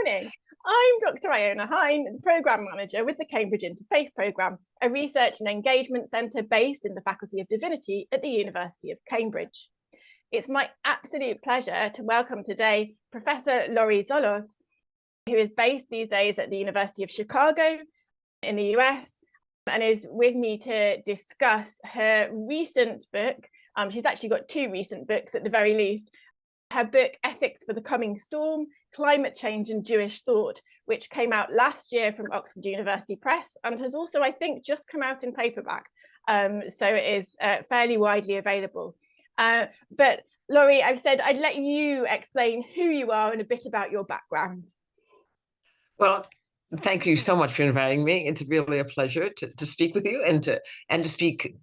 morning. I'm Dr. Iona Hine, the Programme Manager with the Cambridge Interfaith Programme, a research and engagement centre based in the Faculty of Divinity at the University of Cambridge. It's my absolute pleasure to welcome today Professor Laurie Zoloth, who is based these days at the University of Chicago in the US, and is with me to discuss her recent book. She's actually got two recent books at the very least. Her book, Ethics for the Coming Storm, Climate Change and Jewish Thought, which came out last year from Oxford University Press and has also, I think, just come out in paperback. So it is fairly widely available. But Laurie, I've said I'd let you explain who you are and a bit about your background. Well, thank you so much for inviting me. It's really a pleasure to speak with you and to speak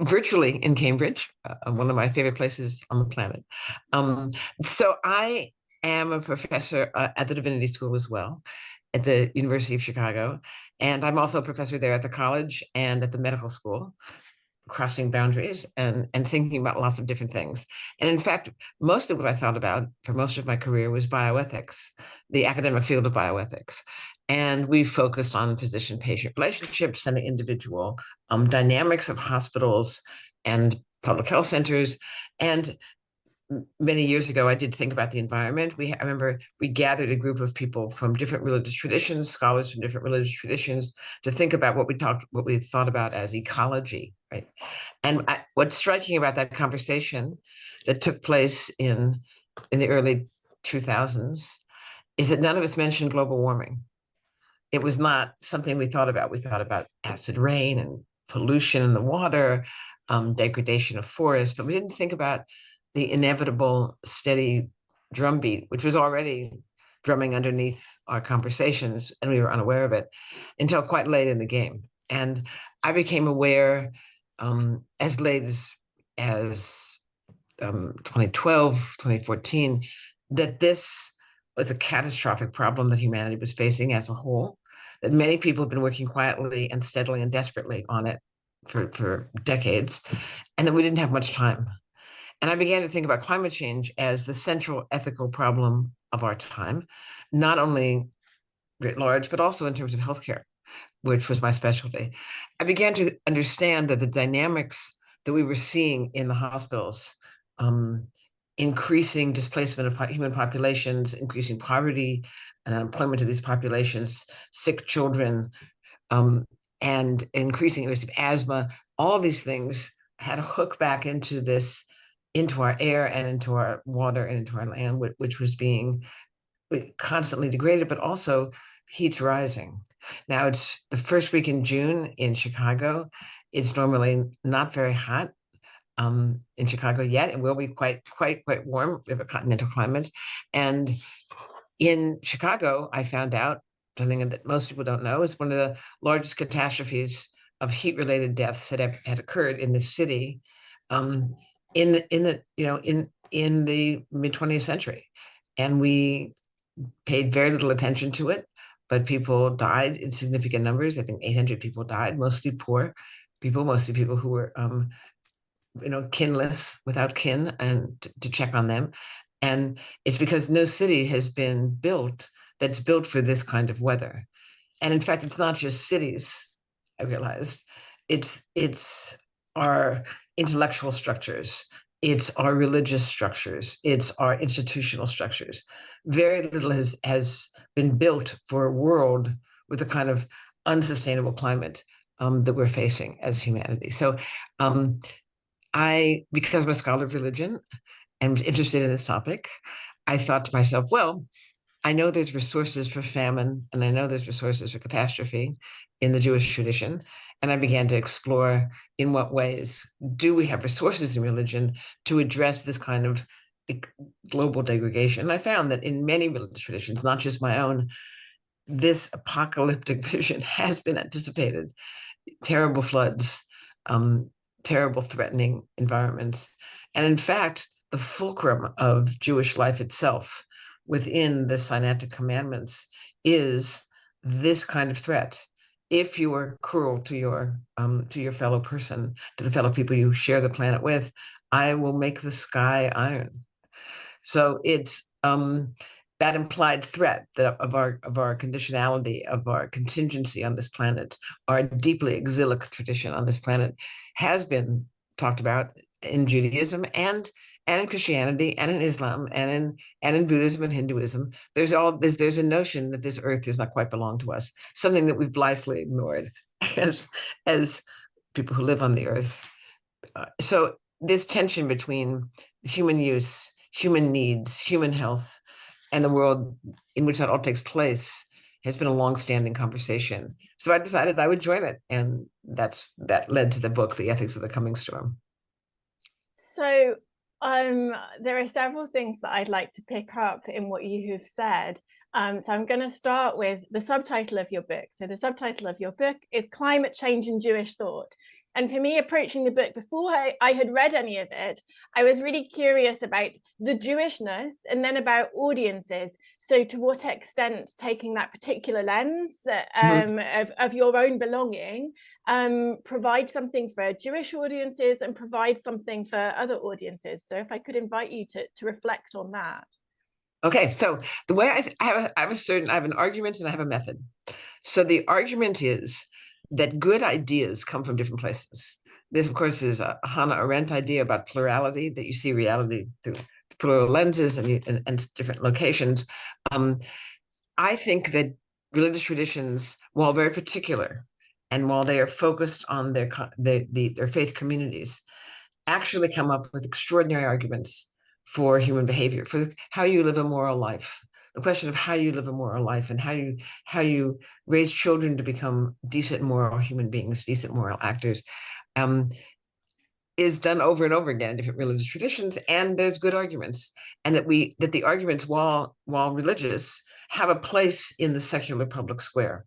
virtually in Cambridge, one of my favorite places on the planet. So I am a professor at the Divinity School as well, at the University of Chicago. And I'm also a professor there at the college and at the medical school, crossing boundaries and thinking about lots of different things. And in fact, most of what I thought about for most of my career was bioethics, the academic field of bioethics. And we focused on physician-patient relationships and the individual dynamics of hospitals and public health centers. And many years ago, I did think about the environment. I remember we gathered a group of people from different religious traditions, scholars from different religious traditions, to think about what we thought about as ecology, right? And what's striking about that conversation that took place in the early 2000s is that none of us mentioned global warming. It was not something we thought about. We thought about acid rain and pollution in the water, degradation of forests, but we didn't think about the inevitable steady drumbeat, which was already drumming underneath our conversations, and we were unaware of it until quite late in the game. And I became aware as late as 2012, 2014, that this was a catastrophic problem that humanity was facing as a whole, that many people have been working quietly and steadily and desperately on it for decades, and that we didn't have much time. And I began to think about climate change as the central ethical problem of our time, not only writ large, but also in terms of healthcare, which was my specialty. I began to understand that the dynamics that we were seeing in the hospitals, increasing displacement of human populations, increasing poverty and unemployment of these populations, sick children, and increasing risk of asthma, all of these things had a hook back into our air and into our water and into our land, which was being constantly degraded, but also heat's rising. Now it's the first week in June in Chicago. It's normally not very hot in Chicago yet. It will be quite warm. We have a continental climate. And in Chicago, I found out something that most people don't know is one of the largest catastrophes of heat-related deaths that had occurred in the city in the mid-20th century. And we paid very little attention to it, but people died in significant numbers. I think 800 people died, mostly poor people, mostly people who were kinless, without kin, and to check on them. And it's because no city has been built that's built for this kind of weather. And in fact, it's not just cities, I realized. It's our intellectual structures, it's our religious structures, it's our institutional structures. Very little has been built for a world with the kind of unsustainable climate that we're facing as humanity. So because I'm a scholar of religion and was interested in this topic, I thought to myself, well, I know there's resources for famine, and I know there's resources for catastrophe in the Jewish tradition. And I began to explore in what ways do we have resources in religion to address this kind of global degradation. And I found that in many religious traditions, not just my own, this apocalyptic vision has been anticipated. Terrible floods, terrible threatening environments. And in fact, the fulcrum of Jewish life itself within the Sinaitic commandments is this kind of threat. If you are cruel to your fellow person, to the fellow people you share the planet with, I will make the sky iron. So it's that implied threat of our conditionality, of our contingency on this planet, our deeply exilic tradition on this planet, has been talked about in Judaism and in Christianity and in Islam and in Buddhism and Hinduism. There's a notion that this earth does not quite belong to us, something that we've blithely ignored as people who live on the earth. So this tension between human use, human needs, human health, and the world in which that all takes place has been a long-standing conversation. So I decided I would join it, and that led to the book, The Ethics of the Coming Storm. So there are several things that I'd like to pick up in what you have said. So I'm going to start with the subtitle of your book. So the subtitle of your book is Climate Change and Jewish Thought. And for me, approaching the book before I had read any of it, I was really curious about the Jewishness and then about audiences. So to what extent taking that particular lens that, of your own belonging provide something for Jewish audiences and provide something for other audiences. So if I could invite you to reflect on that. Okay, so the way I have an argument and I have a method. So the argument is that good ideas come from different places. This, of course, is a Hannah Arendt idea about plurality, that you see reality through plural lenses and different locations. I think that religious traditions, while very particular, and while they are focused on their faith communities, actually come up with extraordinary arguments for human behavior, for how you live a moral life. The question of how you live a moral life and how you raise children to become decent moral human beings, decent moral actors, is done over and over again in different religious traditions. And there's good arguments, and that the arguments, while religious, have a place in the secular public square.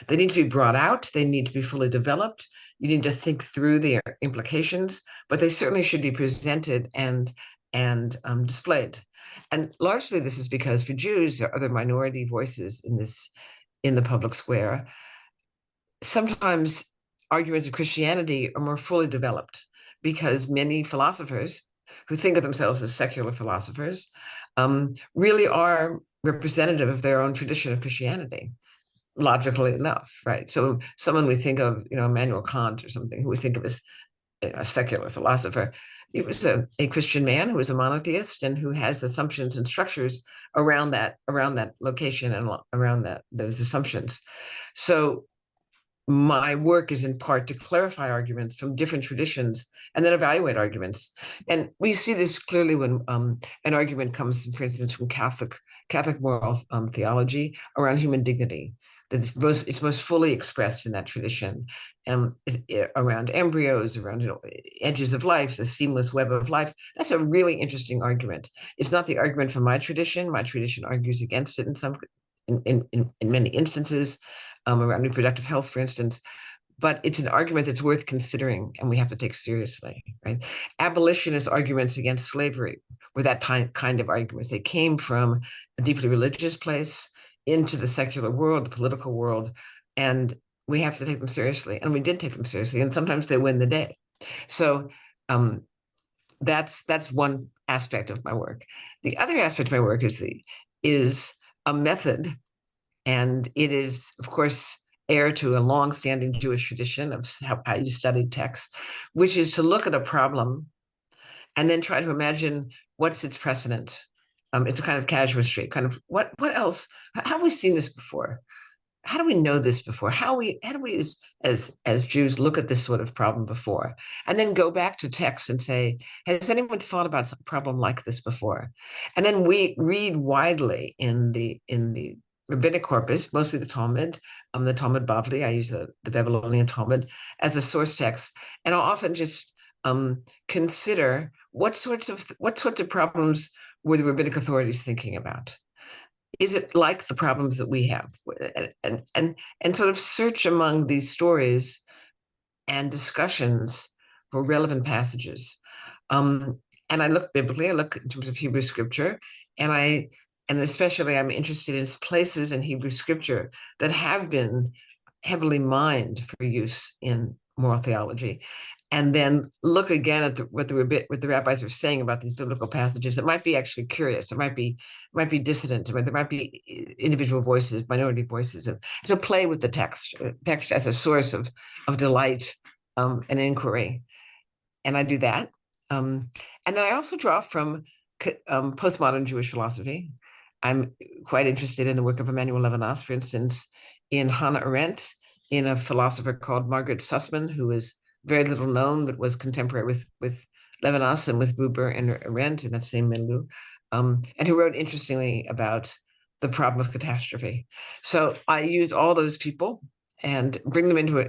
They need to be brought out. They need to be fully developed. You need to think through their implications, but they certainly should be presented and displayed. And largely this is because for Jews or other minority voices in the public square, sometimes arguments of Christianity are more fully developed because many philosophers who think of themselves as secular philosophers really are representative of their own tradition of Christianity, logically enough, right? So someone we think of, Immanuel Kant or something, who we think of as a secular philosopher, he was a Christian man who was a monotheist and who has assumptions and structures around that location and around those assumptions. So my work is in part to clarify arguments from different traditions and then evaluate arguments. And we see this clearly when an argument comes, for instance, from Catholic moral theology around human dignity. It's most fully expressed in that tradition, around embryos, around edges of life, the seamless web of life. That's a really interesting argument. It's not the argument from my tradition. My tradition argues against it in many instances, around reproductive health, for instance. But it's an argument that's worth considering and we have to take seriously, right? Abolitionist arguments against slavery were that kind of arguments. They came from a deeply religious place into the secular world, the political world, and we have to take them seriously. And we did take them seriously, and sometimes they win the day. So that's one aspect of my work. The other aspect of my work is a method, and it is, of course, heir to a long-standing Jewish tradition of how you study text, which is to look at a problem and then try to imagine what's its precedent. It's a kind of casuistry, kind of what else? How have we seen this before? How do we know this before? How do we as Jews look at this sort of problem before? And then go back to text and say, has anyone thought about a problem like this before? And then we read widely in the rabbinic corpus, mostly the Talmud Bavli. I use the Babylonian Talmud as a source text, and I'll often just consider what sorts of problems were the rabbinic authorities thinking about. Is it like the problems that we have? And sort of search among these stories and discussions for relevant passages. And I look biblically, I look in terms of Hebrew scripture, and especially I'm interested in places in Hebrew scripture that have been heavily mined for use in moral theology. and then look again at what the rabbis are saying about these biblical passages. It might be actually curious. It might be dissonant. I mean, there might be individual voices, minority voices. And so play with the text as a source of delight and inquiry. And I do that. And then I also draw from postmodern Jewish philosophy. I'm quite interested in the work of Emmanuel Levinas, for instance, in Hannah Arendt, in a philosopher called Margaret Sussman, who is very little known, but was contemporary with Levinas and with Buber and Arendt in that same milieu, and who wrote interestingly about the problem of catastrophe. So I use all those people and bring them into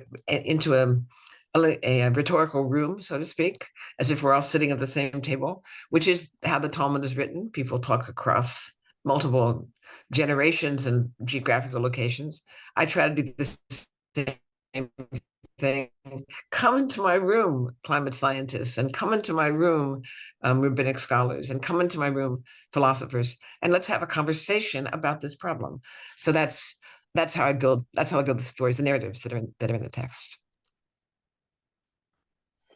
a rhetorical room, so to speak, as if we're all sitting at the same table, which is how the Talmud is written. People talk across multiple generations and geographical locations. I try to do the same thing. Come into my room, climate scientists, and come into my room, rabbinic scholars, and come into my room, philosophers, and let's have a conversation about this problem. So that's how I build the stories, the narratives that are in the text.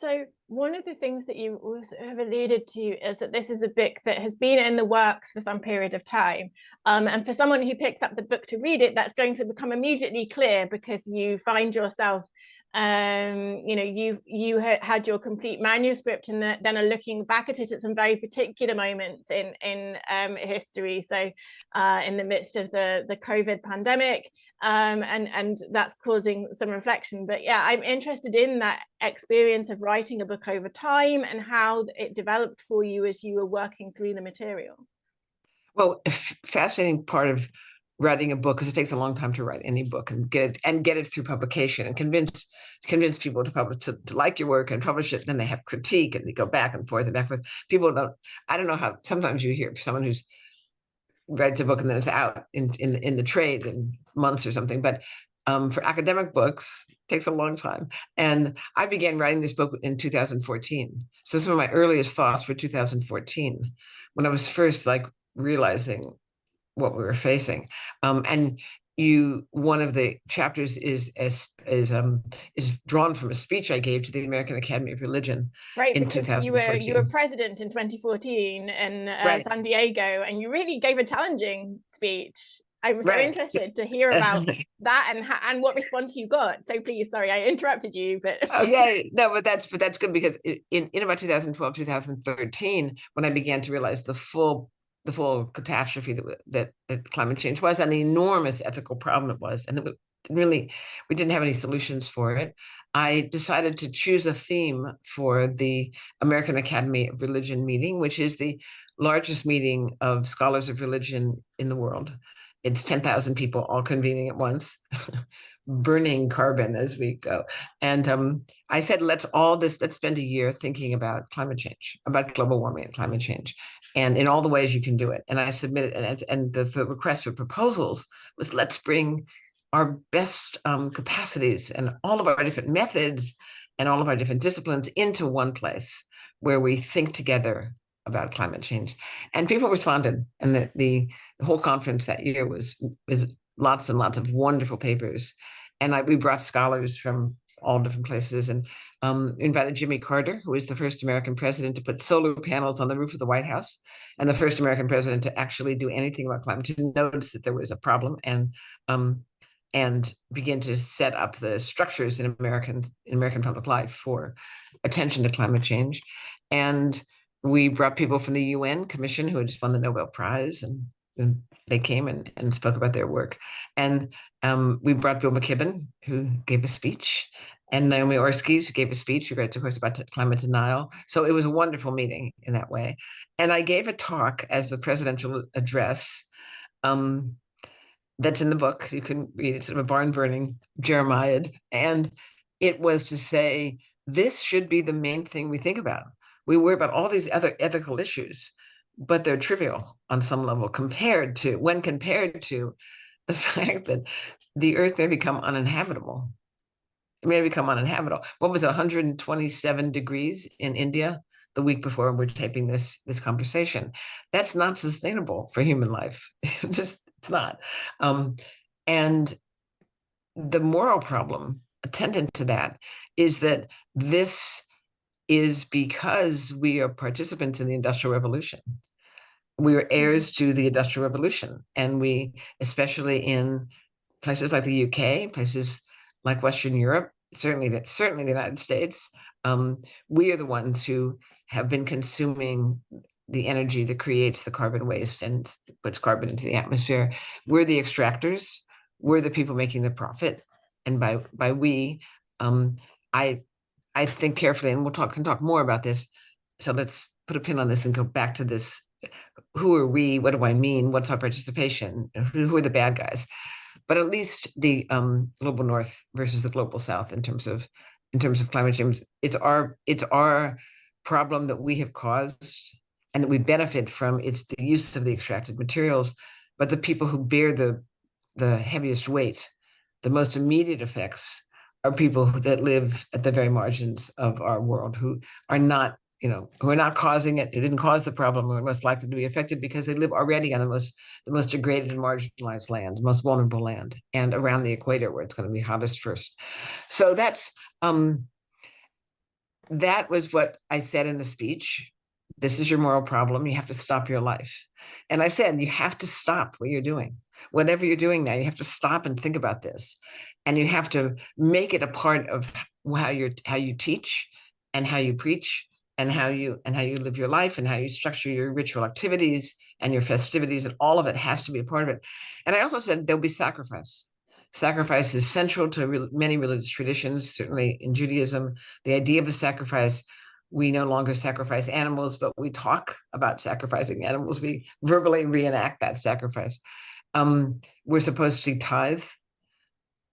So one of the things that you also have alluded to is that this is a book that has been in the works for some period of time. And for someone who picks up the book to read it, that's going to become immediately clear, because you find yourself, you had your complete manuscript and then are looking back at it at some very particular moments in history. So in the midst of the COVID pandemic, and that's causing some reflection. But yeah, I'm interested in that experience of writing a book over time and how it developed for you as you were working through the material. Well, a fascinating part of writing a book, because it takes a long time to write any book and get it through publication and convince people to like your work and publish it. Then they have critique and they go back and forth and back and forth. People don't. I don't know how. Sometimes you hear someone who's writes a book and then it's out in the trade in months or something. But for academic books, it takes a long time. And I began writing this book in 2014. So some of my earliest thoughts were 2014, when I was first realizing what we were facing. And one of the chapters is drawn from a speech I gave to the American Academy of Religion, right? In because 2014. you were president in 2014 in right. San Diego, and you really gave a challenging speech. I'm so right. interested to hear about that and what response you got. So please, sorry, I interrupted you, but okay, no, but that's good, because in about 2012, 2013, when I began to realize the full catastrophe that climate change was, and the enormous ethical problem it was, and that we didn't have any solutions for it, I decided to choose a theme for the American Academy of Religion meeting, which is the largest meeting of scholars of religion in the world. It's 10,000 people all convening at once, burning carbon as we go. And I said, let's spend a year thinking about climate change, about global warming and climate change, and in all the ways you can do it. And I submitted, and the request for proposals was, let's bring our best capacities and all of our different methods and all of our different disciplines into one place where we think together about climate change. And people responded, and the whole conference that year was lots and lots of wonderful papers. And we brought scholars from all different places, and invited Jimmy Carter, who is the first American president to put solar panels on the roof of the White House, and the first American president to actually do anything about climate, to notice that there was a problem, and begin to set up the structures in American public life for attention to climate change. And we brought people from the UN Commission who had just won the Nobel Prize, and they came and spoke about their work. And we brought Bill McKibben, who gave a speech, and Naomi Orskes, who gave a speech, who writes, of course, about climate denial. So it was a wonderful meeting in that way. And I gave a talk as the presidential address that's in the book. You can read it, sort of a barn-burning Jeremiah. And it was to say, this should be the main thing we think about. We worry about all these other ethical issues, but they're trivial on some level compared to the fact that the earth may become uninhabitable. It may become uninhabitable. What was it, 127 degrees in India the week before we're taping this conversation? That's not sustainable for human life. It's not. And the moral problem attendant to that is that this is because we are participants in the Industrial Revolution. We were heirs to the Industrial Revolution, and we, especially in places like the UK, places like Western Europe, certainly the United States, we are the ones who have been consuming the energy that creates the carbon waste and puts carbon into the atmosphere. We're the extractors. We're the people making the profit. And by we, I think carefully, and can talk more about this. So let's put a pin on this and go back to this. Who are we? What do I mean? What's our participation? Who are the bad guys? But at least the global north versus the global south in terms of climate change, it's our problem that we have caused and that we benefit from. It's the use of the extracted materials, but the people who bear the heaviest weight, the most immediate effects, are people that live at the very margins of our world, who are not causing it, who didn't cause the problem, or are most likely to be affected because they live already on the most degraded and marginalized land, the most vulnerable land, and around the equator where it's going to be hottest first. So that was what I said in the speech. This is your moral problem. You have to stop your life. And I said, you have to stop what you're doing. Whatever you're doing now, you have to stop and think about this. And you have to make it a part of how you teach and how you preach and how you live your life and how you structure your ritual activities and your festivities, and all of it has to be a part of it. And I also said there'll be sacrifice. Sacrifice is central to many religious traditions, certainly in Judaism. The idea of a sacrifice, we no longer sacrifice animals, but we talk about sacrificing animals. We verbally reenact that sacrifice. We're supposed to tithe.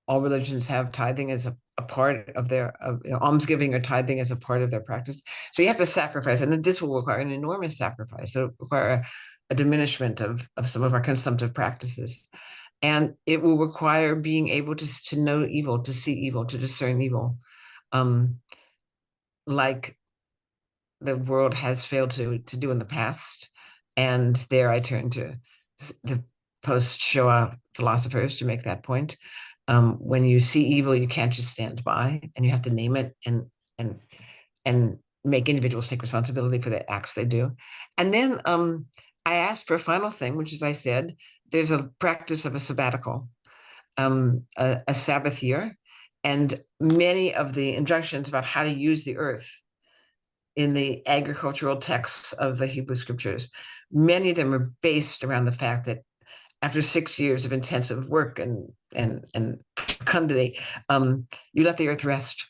All religions have tithing as a part of their almsgiving or tithing as a part of their practice. So you have to sacrifice, and then this will require an enormous sacrifice. It'll require a diminishment of some of our consumptive practices. And it will require being able to know evil, to see evil, to discern evil, like the world has failed to do in the past. And there I turn to the post-Shoah philosophers to make that point. When you see evil, you can't just stand by, and you have to name it and make individuals take responsibility for the acts they do. And then I asked for a final thing, which is, I said, there's a practice of a sabbatical, a Sabbath year, and many of the injunctions about how to use the earth in the agricultural texts of the Hebrew scriptures, many of them are based around the fact that after 6 years of intensive work and fecundity, you let the earth rest.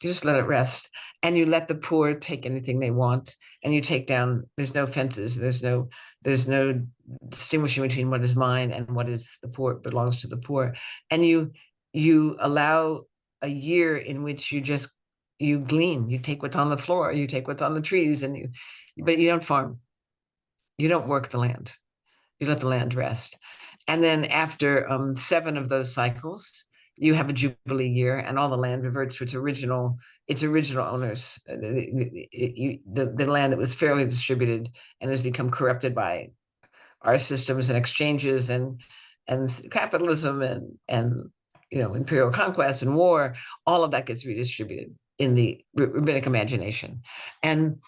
You just let it rest, and you let the poor take anything they want, and you take down. There's no fences. There's no distinguishing between what is mine and what is the poor, belongs to the poor, and you allow a year in which you glean. You take what's on the floor. You take what's on the trees, but you don't farm. You don't work the land. You let the land rest, and then after 7 of those cycles, you have a jubilee year, and all the land reverts to its original owners. The land that was fairly distributed and has become corrupted by our systems and exchanges and capitalism and imperial conquest and war. All of that gets redistributed in the rabbinic imagination. And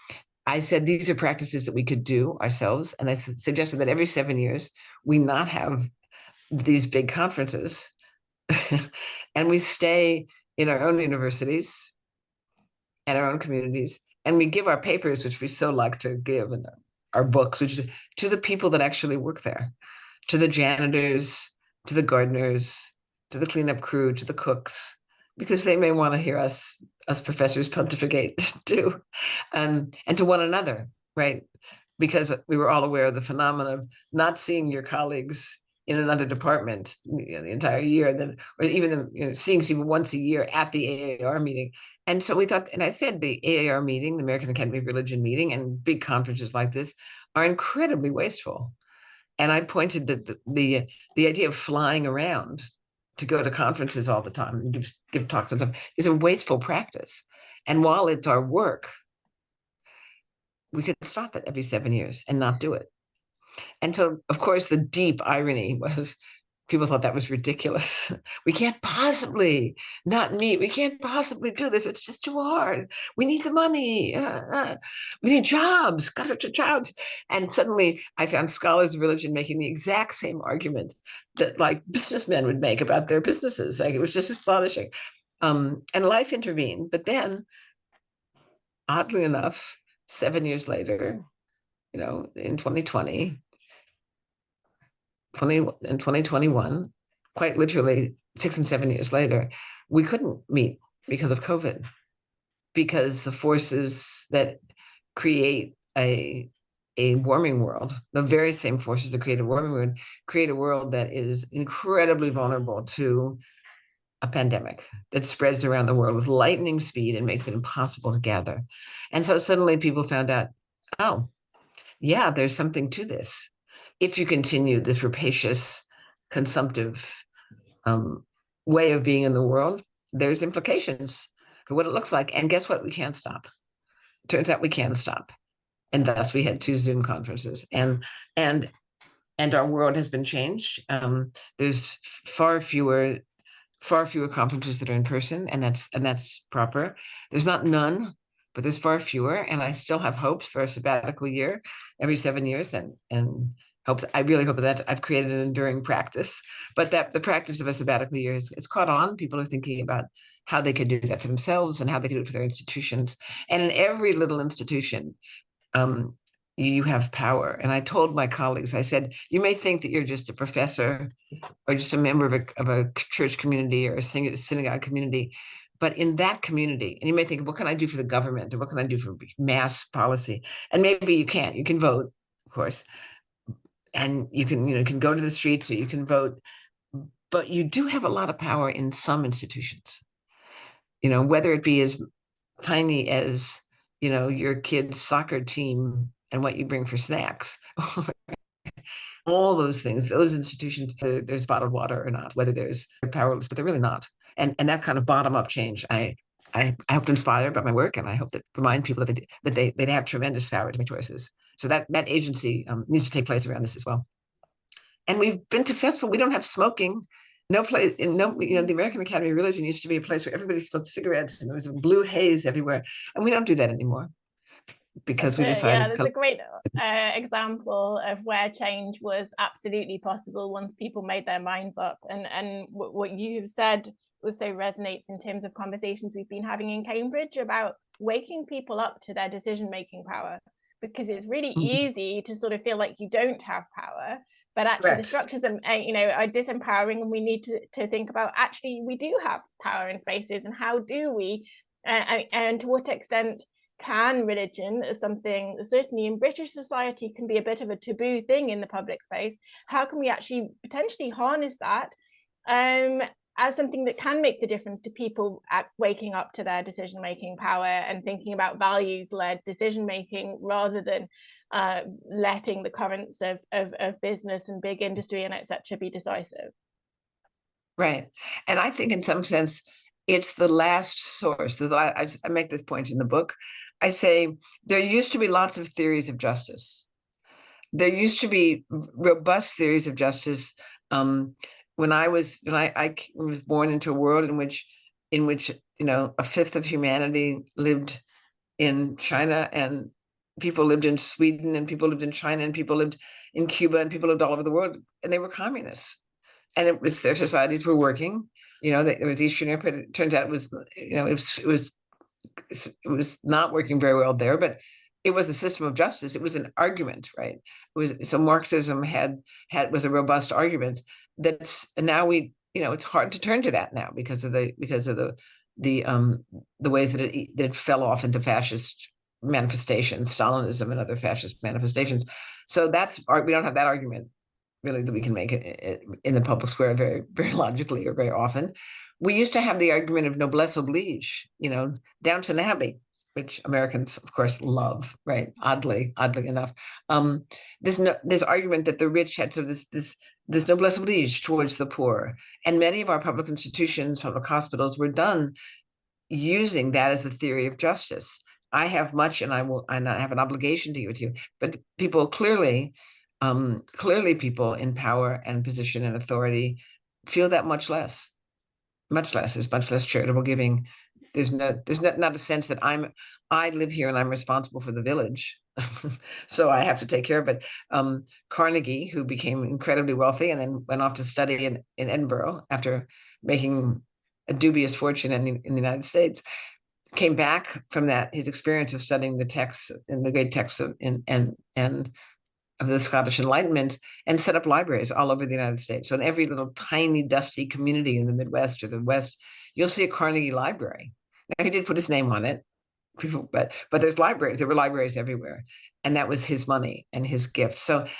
I said these are practices that we could do ourselves, and I suggested that every 7 years we not have these big conferences. And we stay in our own universities and our own communities, and we give our papers, which we so like to give, and our books, which is to the people that actually work there, to the janitors, to the gardeners, to the cleanup crew, to the cooks, because they may want to hear us professors pontificate too, and to one another, right? Because we were all aware of the phenomenon of not seeing your colleagues in another department the entire year, then, or even seeing people once a year at the AAR meeting. And so we thought, and I said the AAR meeting, the American Academy of Religion meeting, and big conferences like this are incredibly wasteful. And I pointed that the idea of flying around to go to conferences all the time and give talks and stuff is a wasteful practice. And while it's our work, we could stop it every 7 years and not do it. And so, of course, the deep irony was people thought that was ridiculous. We can't possibly not meet. We can't possibly do this. It's just too hard. We need the money. We need jobs. Got to jobs. And suddenly I found scholars of religion making the exact same argument that like businessmen would make about their businesses. Like, it was just astonishing. And life intervened. But then, oddly enough, 7 years later, in 2020, in 2021, quite literally 6 and 7 years later, we couldn't meet because of COVID, because the forces that create a warming world, the very same forces that create a warming world, create a world that is incredibly vulnerable to a pandemic that spreads around the world with lightning speed and makes it impossible to gather. And so suddenly people found out, oh, yeah, there's something to this. If you continue this rapacious, consumptive way of being in the world, there's implications for what it looks like. And guess what? We can't stop. Turns out we can stop. And thus we had 2 Zoom conferences. And our world has been changed. There's far fewer conferences that are in person, and that's proper. There's not none, but there's far fewer. And I still have hopes for a sabbatical year every 7 years, and I really hope that I've created an enduring practice, but that the practice of a sabbatical year is caught on. People are thinking about how they could do that for themselves and how they could do it for their institutions. And in every little institution, you have power. And I told my colleagues, I said, you may think that you're just a professor or just a member of a church community or a synagogue community, but in that community, and you may think, what can I do for the government, or what can I do for mass policy? And maybe you can't. You can vote, of course, and you can go to the streets, or you can vote, but you do have a lot of power in some institutions. Whether it be as tiny as your kid's soccer team and what you bring for snacks, all those things, those institutions, there's bottled water or not, whether they're powerless, but they're really not. And that kind of bottom up change, I hope to inspire by my work, and I hope to remind people that they have tremendous power to make choices. So that agency needs to take place around this as well. And we've been successful. We don't have smoking. The American Academy of Religion used to be a place where everybody smoked cigarettes and there was a blue haze everywhere. And we don't do that anymore, because we decided. Yeah, that's a great example of where change was absolutely possible once people made their minds up. And what you've said also resonates in terms of conversations we've been having in Cambridge about waking people up to their decision-making power, because it's really easy to sort of feel like you don't have power, but actually Correct. The structures are disempowering, and we need to think about, actually we do have power in spaces, and how do we and to what extent can religion, as something certainly in British society can be a bit of a taboo thing in the public space, how can we actually potentially harness that as something that can make the difference to people waking up to their decision-making power and thinking about values-led decision-making, rather than letting the currents of business and big industry and etc. be decisive. Right. And I think in some sense, it's the last source. I make this point in the book. I say there used to be lots of theories of justice. There used to be robust theories of justice. When I was born into a world in which a fifth of humanity lived in China, and people lived in Sweden, and people lived in China, and people lived in Cuba, and people lived all over the world, and they were communists. And it was their societies were working. There was Eastern Europe, but it turns out it was not working very well there, but it was a system of justice. It was an argument, right? So Marxism was a robust argument. And now it's hard to turn to that now because of the ways that it fell off into fascist manifestations, Stalinism and other fascist manifestations. So we don't have that argument really that we can make it in the public square very, very logically or very often. We used to have the argument of noblesse oblige, Downton Abbey, which Americans, of course, love, right? Oddly enough, this argument that the rich had sort of this noblesse oblige towards the poor, and many of our public institutions, public hospitals, were done using that as a theory of justice. I have much, and I have an obligation to give it to you, but people clearly clearly people in power and position and authority feel that much less. There's much less charitable giving. There's not a sense that I live here and I'm responsible for the village. So I have to take care of it. Carnegie, who became incredibly wealthy and then went off to study in Edinburgh after making a dubious fortune in the United States, came back from his experience of studying the texts in the great texts of of the Scottish Enlightenment, and set up libraries all over the United States. So in every little tiny dusty community in the Midwest or the West, you'll see a Carnegie library. Now, he did put his name on it, but there's libraries. There were libraries everywhere, and that was his money and his gift. But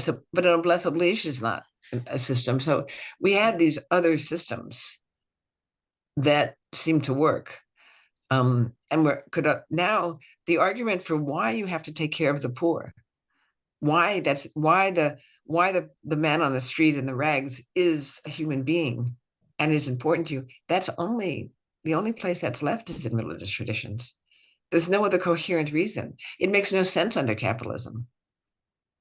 a noblesse oblige is not a system. So we had these other systems that seemed to work. And now the argument for why you have to take care of the poor, why the man on the street in the rags is a human being and is important to you, the only place that's left is in religious traditions. There's no other coherent reason. It makes no sense under capitalism.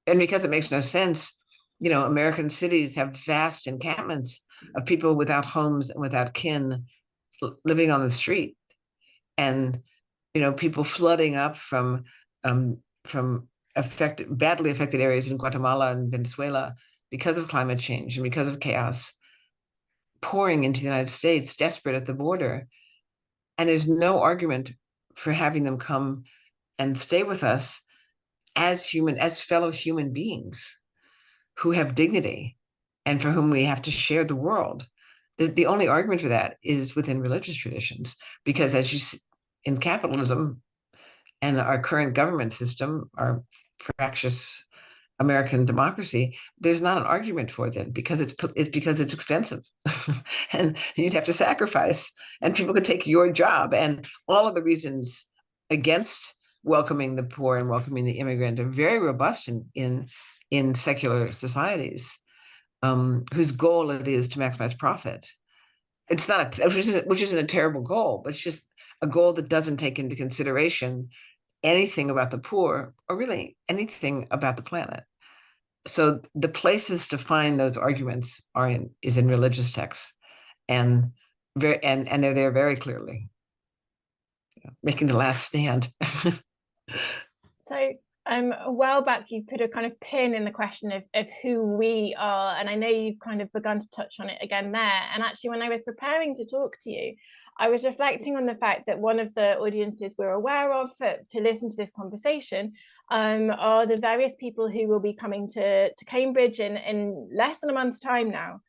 And because it makes no sense, American cities have vast encampments of people without homes and without kin living on the street. And, people flooding up from badly affected areas in Guatemala and Venezuela because of climate change and because of chaos, pouring into the United States, desperate at the border. And there's no argument for having them come and stay with us as fellow human beings who have dignity and for whom we have to share the world. The only argument for that is within religious traditions, because in capitalism and our current government system, our fractious American democracy, there's not an argument for that because it's expensive and you'd have to sacrifice, and people could take your job. And all of the reasons against welcoming the poor and welcoming the immigrant are very robust in secular societies, whose goal it is to maximize profit. It's not, which isn't a terrible goal, but it's just a goal that doesn't take into consideration anything about the poor or really anything about the planet. So the places to find those arguments is in religious texts, and they're there very clearly, making the last stand. So a while back you put a kind of pin in the question of who we are, and I know you've kind of begun to touch on it again there. And actually, when I was preparing to talk to you, I was reflecting on the fact that one of the audiences we're aware of to listen to this conversation are the various people who will be coming to Cambridge in less than a month's time now,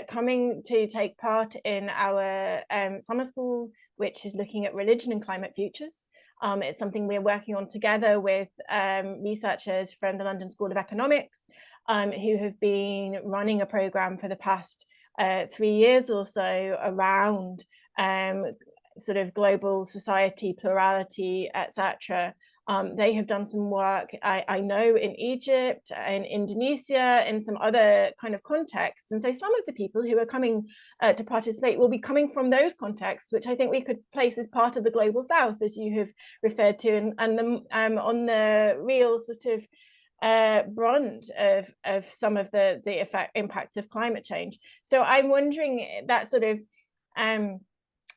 coming to take part in our summer school, which is looking at religion and climate futures. It's something we're working on together with researchers from the London School of Economics, who have been running a programme for the past 3 years or so around sort of global society, plurality, etc. They have done some work, I know, in Egypt, in Indonesia, in some other kind of contexts. And so some of the people who are coming to participate will be coming from those contexts, which I think we could place as part of the global south, as you have referred to, and on the real sort of brunt of some of the impacts of climate change. So I'm wondering that sort of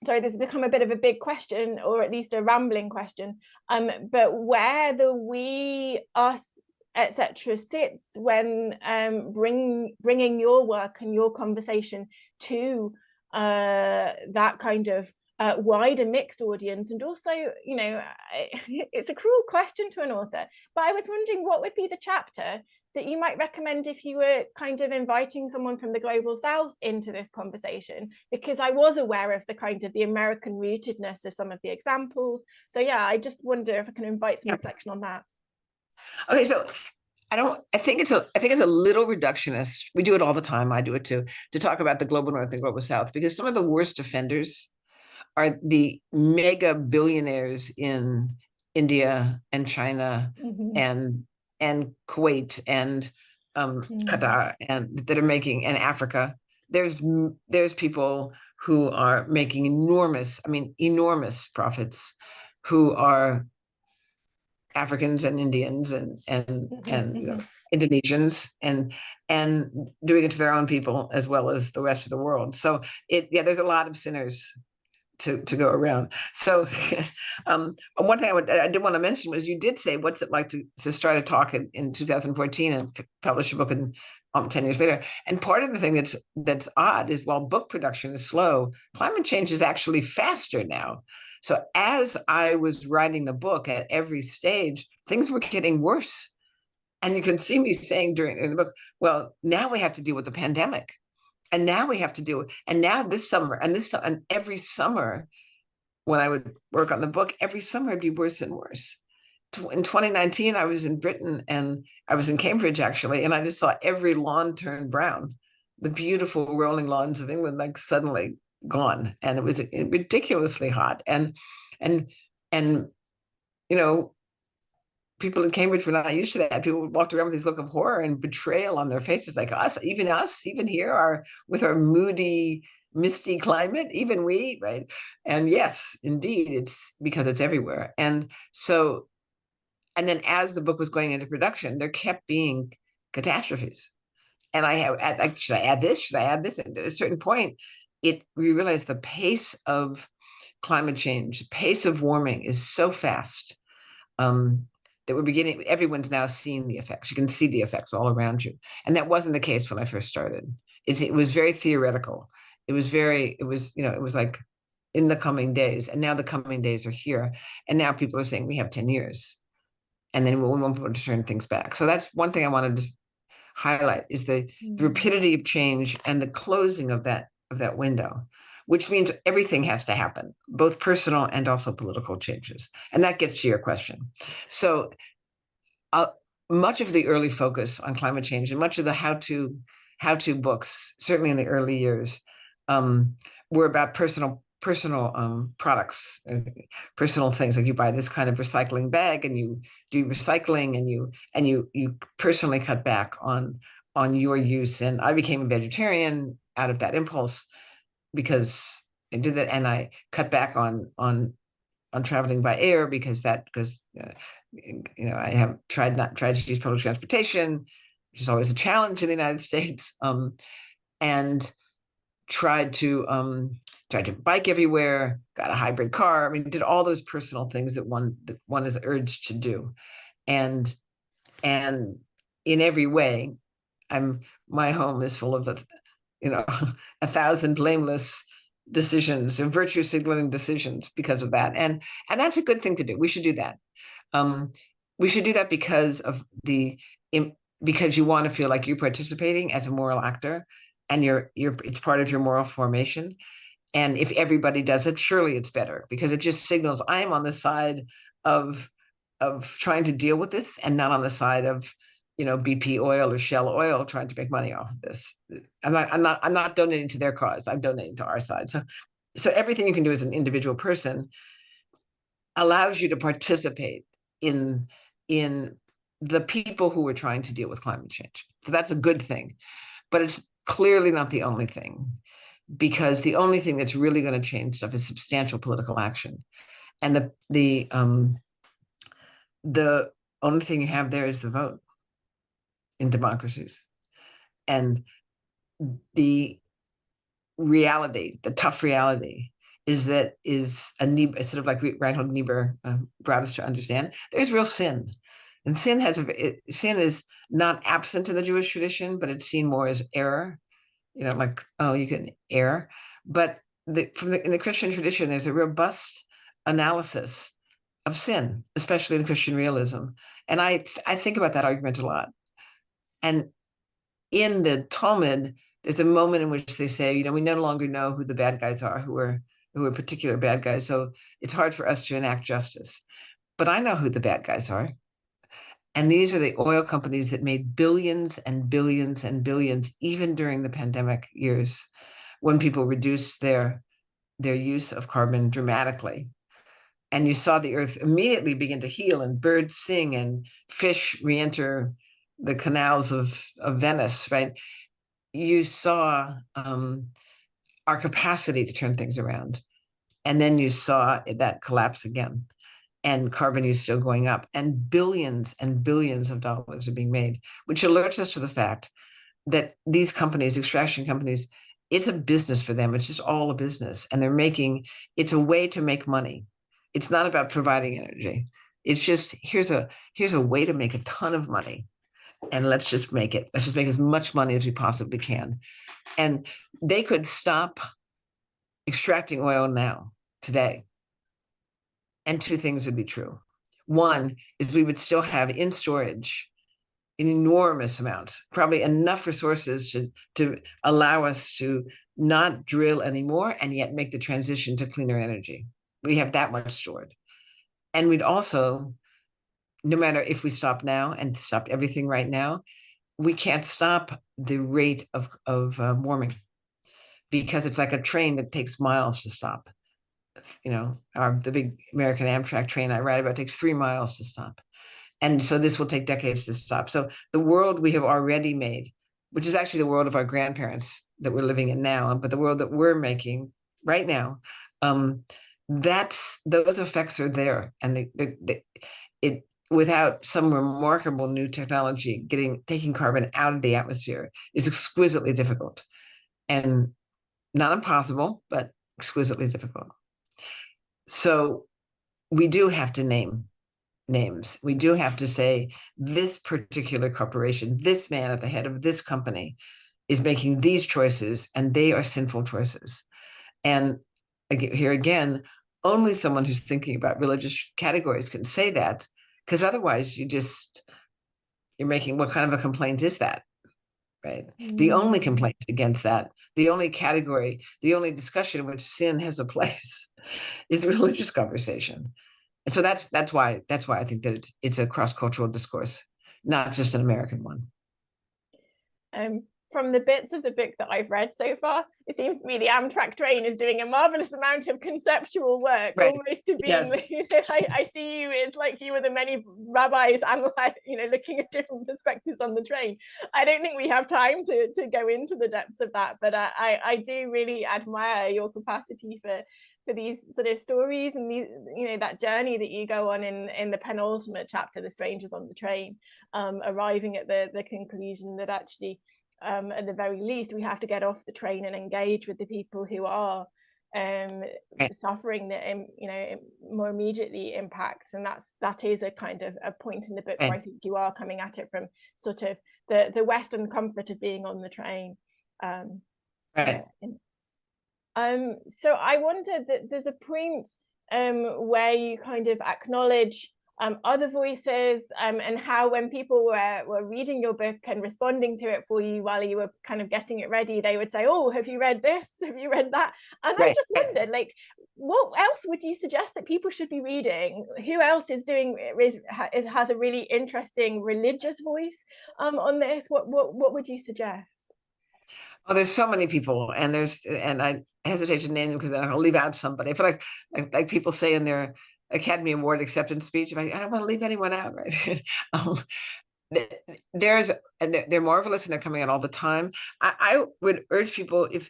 sorry, this has become a bit of a big question, or at least a rambling question, but where the we, us, etc. sits when bringing your work and your conversation to that kind of wider mixed audience. And also, it's a cruel question to an author, but I was wondering what would be the chapter that you might recommend if you were kind of inviting someone from the global south into this conversation, because I was aware of the kind of the American rootedness of some of the examples. So yeah, I just wonder if I can invite some reflection on that. Okay, so I think it's a little reductionist. We do it all the time. I do it too, to talk about the global north and global south, because some of the worst offenders are the mega billionaires in India and China and Kuwait and Qatar and that are making, and Africa. There's people who are making enormous profits, who are Africans and Indians and Indonesians, and doing it to their own people as well as the rest of the world. So there's a lot of sinners to go around. So one thing I did want to mention was, you did say, what's it like to start a talk in 2014 and publish a book in 10 years later. And part of the thing that's odd is, while book production is slow, climate change is actually faster now. So as I was writing the book, at every stage, things were getting worse. And you can see me saying in the book, well, now we have to deal with the pandemic. And now we have to do it. And now this summer, and every summer, when I would work on the book, every summer it'd be worse and worse. In 2019, I was in Britain, and I was in Cambridge, actually, and I just saw every lawn turn brown. The beautiful rolling lawns of England, like, suddenly gone. And it was ridiculously hot. And people in Cambridge were not used to that. People walked around with this look of horror and betrayal on their faces, like, us, even here, with our moody, misty climate, even we, right? And yes, indeed, it's because it's everywhere. And then as the book was going into production, there kept being catastrophes. And should I add this? Should I add this? And at a certain point, we realized the pace of climate change, the pace of warming is so fast, that everyone's now seeing the effects. You can see the effects all around you. And that wasn't the case when I first started. It was very theoretical. It was like, in the coming days. And now the coming days are here. And now people are saying we have 10 years. And then we won't be able to turn things back. So that's one thing I wanted to highlight, is the rapidity of change and the closing of that window, which means everything has to happen, both personal and also political changes. And that gets to your question. So much of the early focus on climate change, and much of the how-to books, certainly in the early years, were about personal products, personal things, like you buy this kind of recycling bag and you do recycling, and you personally cut back on your use. And I became a vegetarian out of that impulse, because I did that, and I cut back on traveling by air, because I have tried to use public transportation, which is always a challenge in the United States, and tried to bike everywhere, got a hybrid car. I mean, did all those personal things that one is urged to do. And in every way, my home is full of 1,000 blameless decisions and virtue signaling decisions because of that. And that's a good thing to do. We should do that. We should do that because you want to feel like you're participating as a moral actor, and it's part of your moral formation. And if everybody does it, surely it's better, because it just signals I am on the side of trying to deal with this, and not on the side of BP oil or Shell oil trying to make money off of this. I'm not donating to their cause. I'm donating to our side. So everything you can do as an individual person allows you to participate in the people who are trying to deal with climate change. So that's a good thing, but it's clearly not the only thing, because the only thing that's really going to change stuff is substantial political action. And the only thing you have there is the vote in democracies. And the tough reality is sort of like Reinhold Niebuhr brought us to understand, there's real sin. And sin is not absent in the Jewish tradition, but it's seen more as error. Like, oh, you can err. But in the Christian tradition, there's a robust analysis of sin, especially in Christian realism. And I think about that argument a lot. And in the Talmud, there's a moment in which they say, we no longer know who the bad guys are, who are particular bad guys. So it's hard for us to enact justice. But I know who the bad guys are. And these are the oil companies that made billions and billions and billions, even during the pandemic years, when people reduced their use of carbon dramatically. And you saw the earth immediately begin to heal, and birds sing, and fish re-enter the canals of Venice, right? You saw our capacity to turn things around. And then you saw that collapse again. and carbon use still going up, and billions of dollars are being made, which alerts us to the fact that these companies, extraction companies, it's a business for them. It's just all a business, and it's a way to make money. It's not about providing energy. It's just here's a way to make a ton of money, and let's just make it. Let's just make as much money as we possibly can. And they could stop extracting oil now, today, and two things would be true. One is we would still have in storage an enormous amount, probably enough resources to allow us to not drill anymore and yet make the transition to cleaner energy. We have that much stored. And we'd also, no matter if we stop now and stop everything right now, we can't stop the rate of warming, because it's like a train that takes miles to stop. The big American Amtrak train I ride about takes 3 miles to stop. And so this will take decades to stop. So the world we have already made, which is actually the world of our grandparents that we're living in now, but the world that we're making right now, those effects are there. And it without some remarkable new technology, taking carbon out of the atmosphere is exquisitely difficult, and not impossible, but exquisitely difficult. So we do have to name names. We do have to say, this particular corporation, this man at the head of this company is making these choices, and they are sinful choices. And here again, only someone who's thinking about religious categories can say that, because otherwise you're making, what kind of a complaint is that? Right. The only complaint against that, the only category, the only discussion in which sin has a place is the religious conversation. And so that's why I think that it's a cross-cultural discourse, not just an American one. From the bits of the book that I've read so far, it seems to me the Amtrak train is doing a marvelous amount of conceptual work, right. Almost to being, yes. I see you, it's like you were the many rabbis looking at different perspectives on the train. I don't think we have time to go into the depths of that, but I do really admire your capacity for these sort of stories and these, that journey that you go on in the penultimate chapter, The Strangers on the Train, arriving at the conclusion that actually, at the very least, we have to get off the train and engage with the people who are suffering that more immediately impacts. And that is a kind of a point in the book where I think you are coming at it from sort of the Western comfort of being on the train. So I wonder that there's a point where you kind of acknowledge other voices, and how when people were reading your book and responding to it for you while you were kind of getting it ready, they would say, oh, have you read this? Have you read that? And I just wondered, like, what else would you suggest that people should be reading? Who else has a really interesting religious voice on this? What would you suggest? Oh, there's so many people, and I hesitate to name them because then I'll leave out somebody. I feel like people say in their Academy Award acceptance speech, I don't want to leave anyone out, right? They're marvelous, and they're coming out all the time. I would urge people, if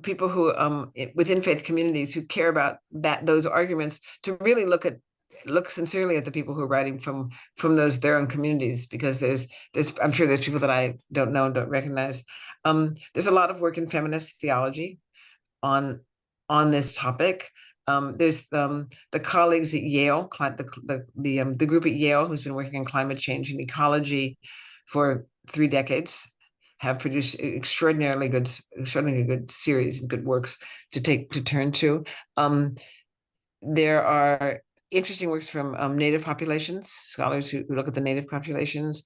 people who within faith communities who care about those arguments, to really look sincerely at the people who are writing from their own communities, because I'm sure there's people that I don't know and don't recognize. There's a lot of work in feminist theology on this topic. There's the colleagues at Yale, the group at Yale who's been working on climate change and ecology for 3 decades, have produced extraordinarily good series and good works to turn to. There are interesting works from Native populations, scholars who look at the Native populations,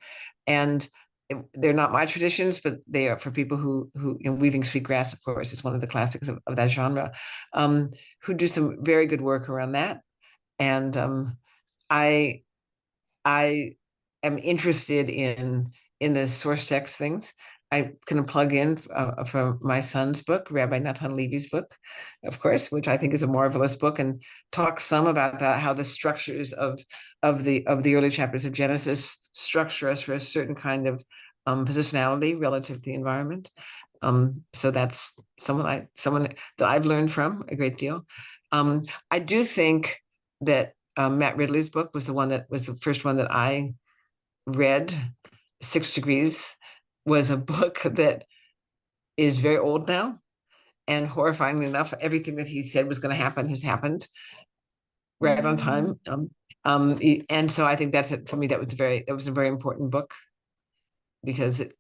and they're not my traditions, but they are for people who Weaving Sweetgrass, of course, is one of the classics of that genre, who do some very good work around that. And I am interested in the source text things. I can plug in from my son's book, Rabbi Natan Levy's book, of course, which I think is a marvelous book, and talk some about how the structures of the early chapters of Genesis structure us for a certain kind of positionality relative to the environment. So that's someone that I've learned from a great deal. I do think that Matt Ridley's book was the first one that I read. 6 Degrees was a book that is very old now, and horrifyingly enough, everything that he said was going to happen has happened right on time. And so I think for me, that was a very important book, because it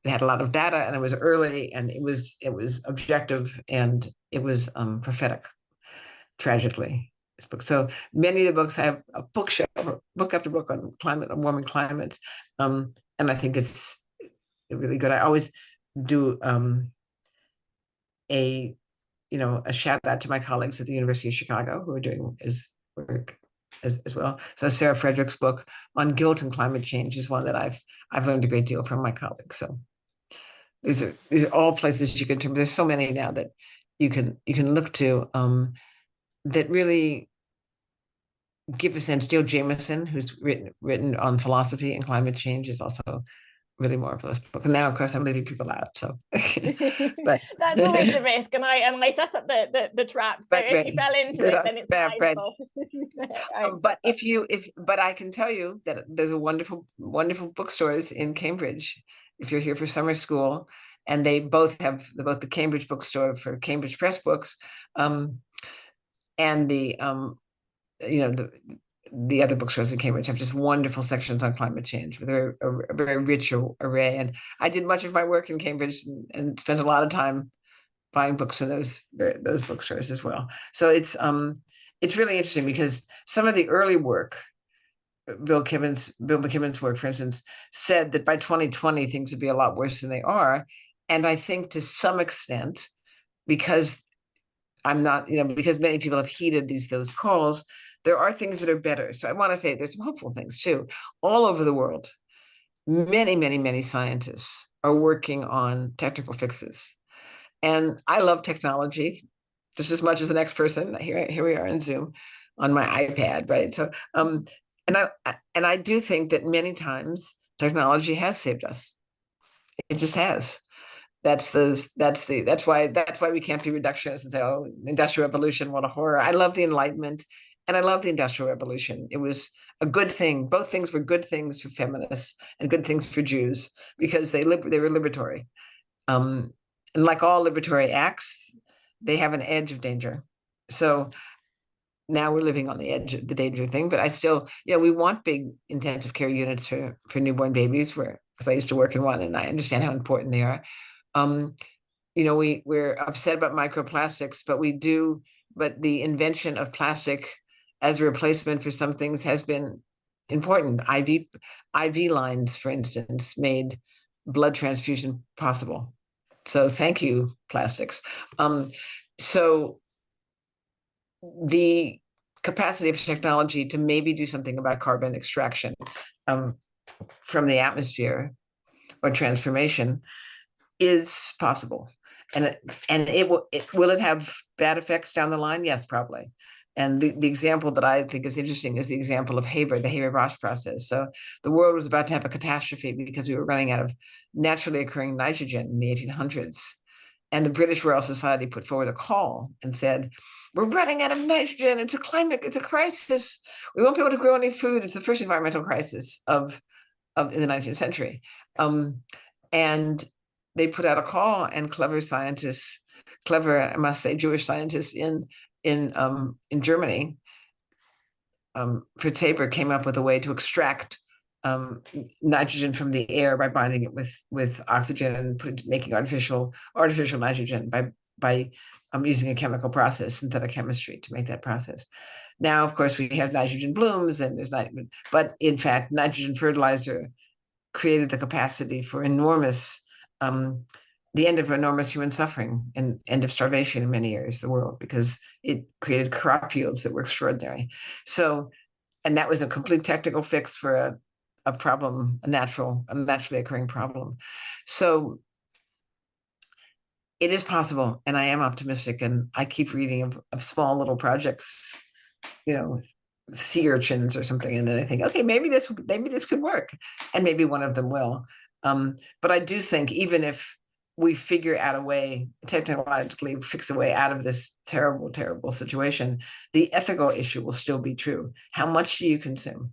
had a lot of data, and it was early, and it was objective, and it was prophetic, tragically. This book. So many of the books, I have a bookshelf, book after book on climate, on warming climate, and I think it's really good. I always do a shout out to my colleagues at the University of Chicago who are doing work as well. So Sarah Frederick's book on guilt and climate change is one that I've learned a great deal from my colleagues. So these are all places you can turn. There's so many now that you can look to that really give a sense. Joe Jameson, who's written on philosophy and climate change, is also really marvelous book. And now, of course, I'm leaving people out. So, but that's always the risk. And I set up the trap. So if you fell into it, then it's my fault. But I can tell you that there's a wonderful bookstores in Cambridge. If you're here for summer school, and they both have the Cambridge bookstore for Cambridge Press books, and the the other bookstores in Cambridge have just wonderful sections on climate change with a very rich array. And I did much of my work in Cambridge and spent a lot of time buying books in those bookstores as well. So it's really interesting, because some of the early work, Bill McKibben's work, for instance, said that by 2020 things would be a lot worse than they are. And I think to some extent, because because many people have heeded those calls, there are things that are better. So I want to say there's some hopeful things too. All over the world, many, many, many scientists are working on technical fixes. And I love technology just as much as the next person. Here we are in Zoom on my iPad, right? So and I do think that many times technology has saved us. It just has. That's why we can't be reductionists and say, oh, Industrial Revolution, what a horror. I love the Enlightenment, and I love the Industrial Revolution. It was a good thing. Both things were good things for feminists and good things for Jews, because they were liberatory. And like all liberatory acts, they have an edge of danger. So now we're living on the edge of the danger thing, but I still, we want big intensive care units for newborn babies, because I used to work in one, and I understand how important they are. We're upset about microplastics, but the invention of plastic as a replacement for some things has been important. IV lines, for instance, made blood transfusion possible. So thank you, plastics. So the capacity of technology to maybe do something about carbon extraction from the atmosphere, or transformation, is possible. And will it have bad effects down the line? Yes, probably. And the example that I think is interesting is the example of the Haber-Bosch process. So the world was about to have a catastrophe because we were running out of naturally occurring nitrogen in the 1800s. And the British Royal Society put forward a call and said, we're running out of nitrogen. It's a crisis. We won't be able to grow any food. It's the first environmental crisis in the 19th century. And they put out a call, and clever, I must say, Jewish scientists in Germany, Fritz Haber came up with a way to extract nitrogen from the air by binding it with oxygen and making artificial nitrogen by using a chemical process, synthetic chemistry, to make that process. Now, of course, we have nitrogen blooms, and there's nitrogen, but in fact, nitrogen fertilizer created the capacity for the end of enormous human suffering and end of starvation in many areas of the world, because it created crop yields that were extraordinary. So, and that was a complete technical fix for a problem, a naturally occurring problem. So it is possible, and I am optimistic, and I keep reading of small little projects, sea urchins or something, and then I think, okay, maybe this could work, and maybe one of them will. But I do think, even if we figure out a way, technologically fix a way out of this terrible, terrible situation, the ethical issue will still be true. How much do you consume?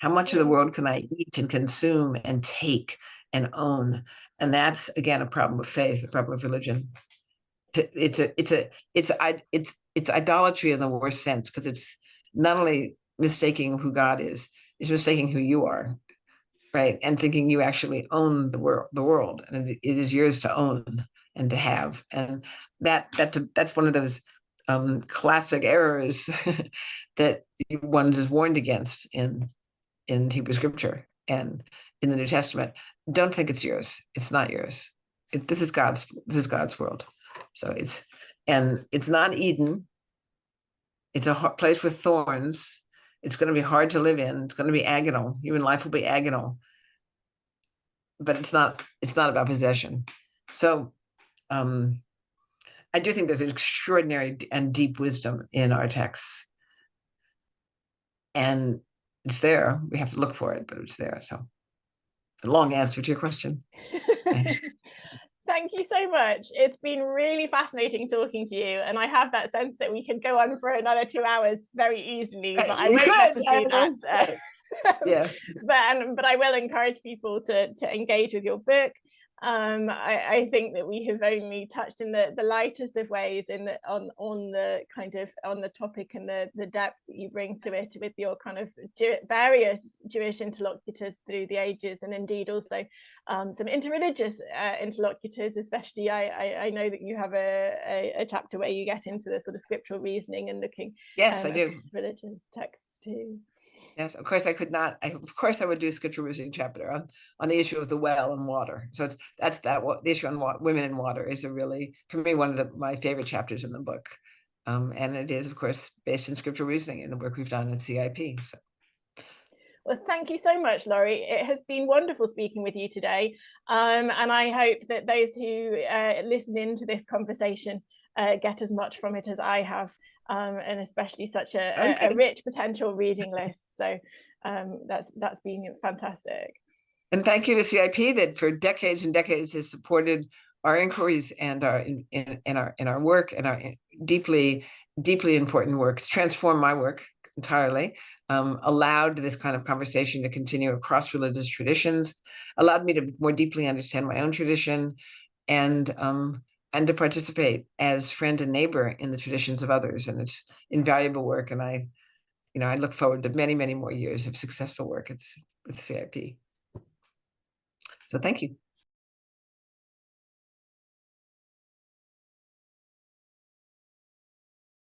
How much of the world can I eat and consume and take and own? And that's, again, a problem of faith, a problem of religion. It's idolatry in the worst sense, because it's not only mistaking who God is, it's mistaking who you are, right? And thinking you actually own the world, and it is yours to own and to have. And that's one of those classic errors that one is warned against in Hebrew scripture and in the New Testament. Don't think it's yours. It's not yours. This is God's world. So it's not Eden. It's a place with thorns. It's going to be hard to live in. It's going to be agonal. Human life will be agonal. But it's not about possession. So I do think there's an extraordinary and deep wisdom in our texts. And it's there. We have to look for it, but it's there. So a long answer to your question. Thank you so much. It's been really fascinating talking to you. And I have that sense that we could go on for another 2 hours very easily, but I won't let us do that. Yeah. But I will encourage people to engage with your book. I think that we have only touched in the lightest of ways on the topic and the depth that you bring to it with your kind of various Jewish interlocutors through the ages, and indeed also some interreligious interlocutors. Especially, I know that you have a chapter where you get into the sort of scriptural reasoning and looking I do religious texts too. Yes, of course I could not. Of course I would do a scripture reasoning chapter on the issue of the well and water. So the issue on women and water is really, for me, one of my favorite chapters in the book. And it is, of course, based in scriptural reasoning in the work we've done at CIP. So. Well, thank you so much, Laurie. It has been wonderful speaking with you today. And I hope that those who listen into this conversation get as much from it as I have. And especially such a rich potential reading list. So that's been fantastic. And thank you to CIP that for decades and decades has supported our inquiries and our in our work and our deeply important work. It's transformed my work entirely, allowed this kind of conversation to continue across religious traditions, allowed me to more deeply understand my own tradition, and to participate as friend and neighbor in the traditions of others. And it's invaluable work. And I look forward to many, many more years of successful work with CIP. So thank you.